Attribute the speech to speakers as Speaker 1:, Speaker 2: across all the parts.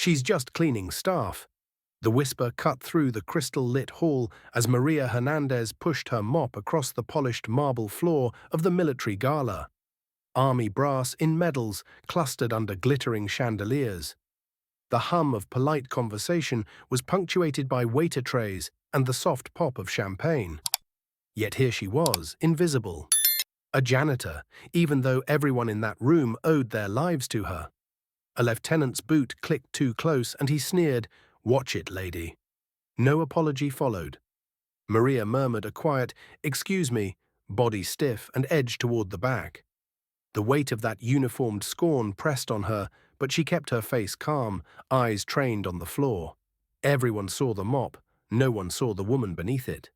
Speaker 1: She's just cleaning staff. The whisper cut through the crystal-lit hall as Maria Hernandez pushed her mop across the polished marble floor of the military gala. Army brass in medals clustered under glittering chandeliers. The hum of polite conversation was punctuated by waiter trays and the soft pop of champagne. Yet here she was, invisible. A janitor, even though everyone in that room owed their lives to her. A lieutenant's boot clicked too close and he sneered, "Watch it, lady." No apology followed. Maria murmured a quiet, "Excuse me," body stiff and edged toward the back. The weight of that uniformed scorn pressed on her, but she kept her face calm, eyes trained on the floor. Everyone saw the mop, no one saw the woman beneath it.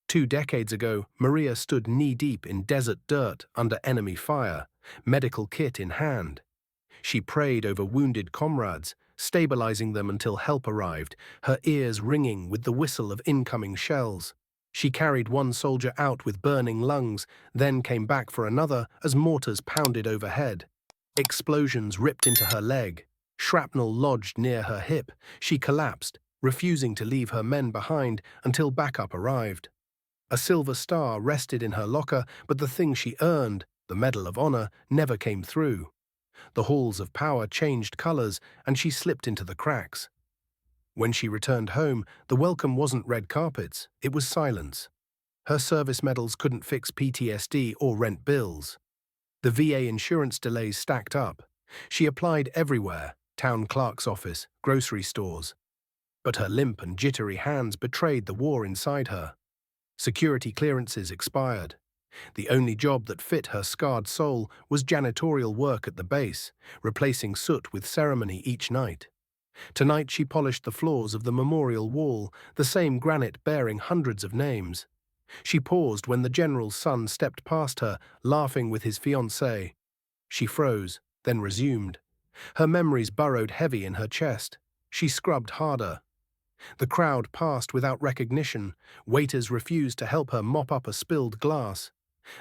Speaker 1: 2 decades ago, Maria stood knee-deep in desert dirt under enemy fire, medical kit in hand. She prayed over wounded comrades, stabilizing them until help arrived, her ears ringing with the whistle of incoming shells. She carried one soldier out with burning lungs, then came back for another as mortars pounded overhead. Explosions ripped into her leg. Shrapnel lodged near her hip. She collapsed, refusing to leave her men behind until backup arrived. A silver star rested in her locker, but the thing she earned, the Medal of Honor, never came through. The halls of power changed colors, and she slipped into the cracks. When she returned home, the welcome wasn't red carpets, it was silence. Her service medals couldn't fix PTSD or rent bills. The VA insurance delays stacked up. She applied everywhere, town clerk's office, grocery stores. But her limp and jittery hands betrayed the war inside her. Security clearances expired. The only job that fit her scarred soul was janitorial work at the base, replacing soot with ceremony each night. Tonight she polished the floors of the memorial wall, the same granite bearing hundreds of names. She paused when the general's son stepped past her, laughing with his fiancée. She froze, then resumed. Her memories burrowed heavy in her chest. She scrubbed harder. The crowd passed without recognition. Waiters refused to help her mop up a spilled glass.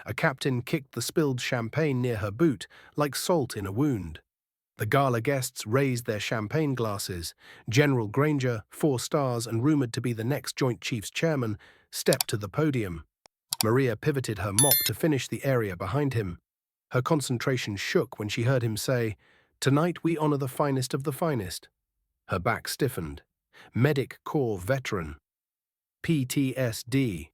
Speaker 1: A captain kicked the spilled champagne near her boot, like salt in a wound. The gala guests raised their champagne glasses. General Granger, 4 stars and rumored to be the next Joint Chiefs chairman, stepped to the podium. Maria pivoted her mop to finish the area behind him. Her concentration shook when she heard him say, "Tonight we honor the finest of the finest." Her back stiffened. Medic Corps veteran. PTSD.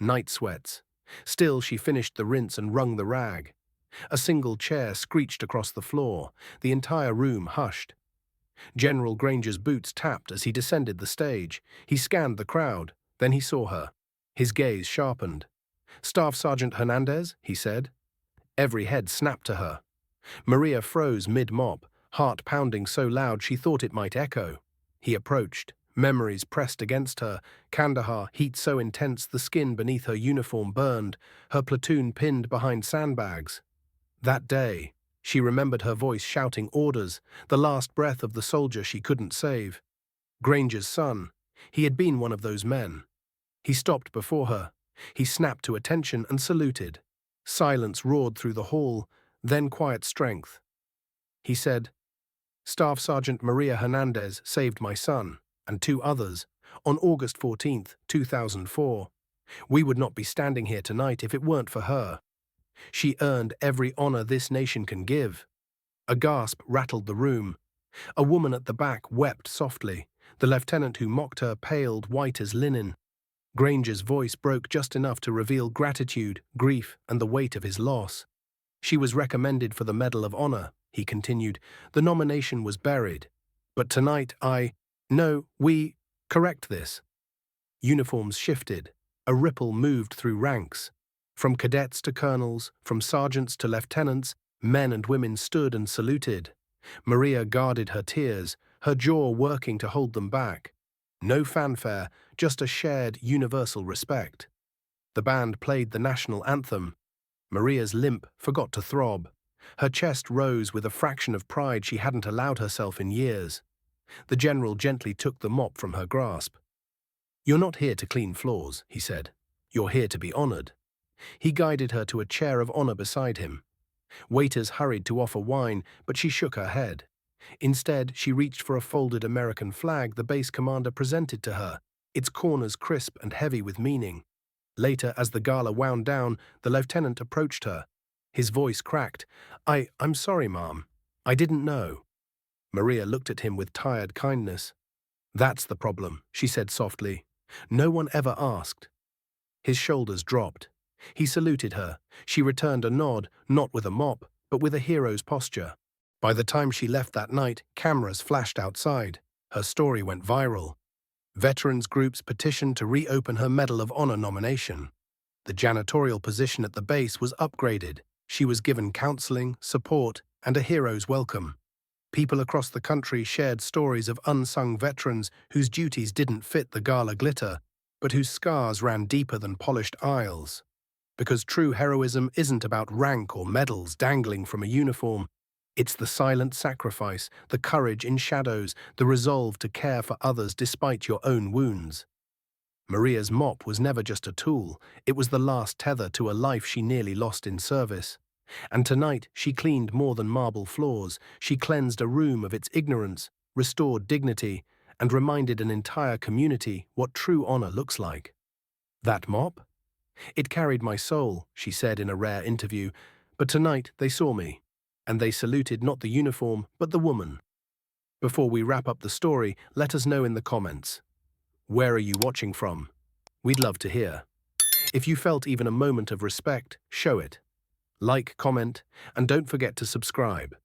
Speaker 1: Night sweats. Still, she finished the rinse and wrung the rag. A single chair screeched across the floor. The entire room hushed. General Granger's boots tapped as he descended the stage. He scanned the crowd. Then he saw her. His gaze sharpened. "Staff Sergeant Hernandez," he said. Every head snapped to her. Maria froze mid-mop, heart pounding so loud she thought it might echo. He approached. Memories pressed against her. Kandahar, heat so intense the skin beneath her uniform burned, her platoon pinned behind sandbags. That day, she remembered her voice shouting orders, the last breath of the soldier she couldn't save. Granger's son. He had been one of those men. He stopped before her. He snapped to attention and saluted. Silence roared through the hall, then quiet strength. He said, "Staff Sergeant Maria Hernandez saved my son, and 2 others, on August 14th, 2004. We would not be standing here tonight if it weren't for her. She earned every honor this nation can give." A gasp rattled the room. A woman at the back wept softly. The lieutenant who mocked her paled white as linen. Granger's voice broke just enough to reveal gratitude, grief, and the weight of his loss. "She was recommended for the Medal of Honor," he continued. "The nomination was buried. But tonight we correct this." Uniforms shifted. A ripple moved through ranks. From cadets to colonels, from sergeants to lieutenants, men and women stood and saluted. Maria guarded her tears, her jaw working to hold them back. No fanfare, just a shared universal respect. The band played the national anthem. Maria's limp forgot to throb. Her chest rose with a fraction of pride she hadn't allowed herself in years. The general gently took the mop from her grasp. "You're not here to clean floors," he said. "You're here to be honored." He guided her to a chair of honor beside him. Waiters hurried to offer wine, but she shook her head. Instead, she reached for a folded American flag the base commander presented to her, its corners crisp and heavy with meaning. Later, as the gala wound down, the lieutenant approached her. His voice cracked. I'm sorry, Ma'am. I didn't know." Maria looked at him with tired kindness. "That's the problem," she said softly. "No one ever asked." His shoulders dropped. He saluted her. She returned a nod, not with a mop, but with a hero's posture. By the time she left that night, cameras flashed outside. Her story went viral. Veterans groups petitioned to reopen her Medal of Honor nomination. The janitorial position at the base was upgraded. She was given counseling, support, and a hero's welcome. People across the country shared stories of unsung veterans whose duties didn't fit the gala glitter, but whose scars ran deeper than polished aisles. Because true heroism isn't about rank or medals dangling from a uniform. It's the silent sacrifice, the courage in shadows, the resolve to care for others despite your own wounds. Maria's mop was never just a tool, it was the last tether to a life she nearly lost in service. And tonight she cleaned more than marble floors, she cleansed a room of its ignorance, restored dignity, and reminded an entire community what true honor looks like. That mop? It carried my soul, she said in a rare interview, but tonight they saw me, and they saluted not the uniform, but the woman. Before we wrap up the story, let us know in the comments. Where are you watching from? We'd love to hear. If you felt even a moment of respect, show it. Like, comment, and don't forget to subscribe.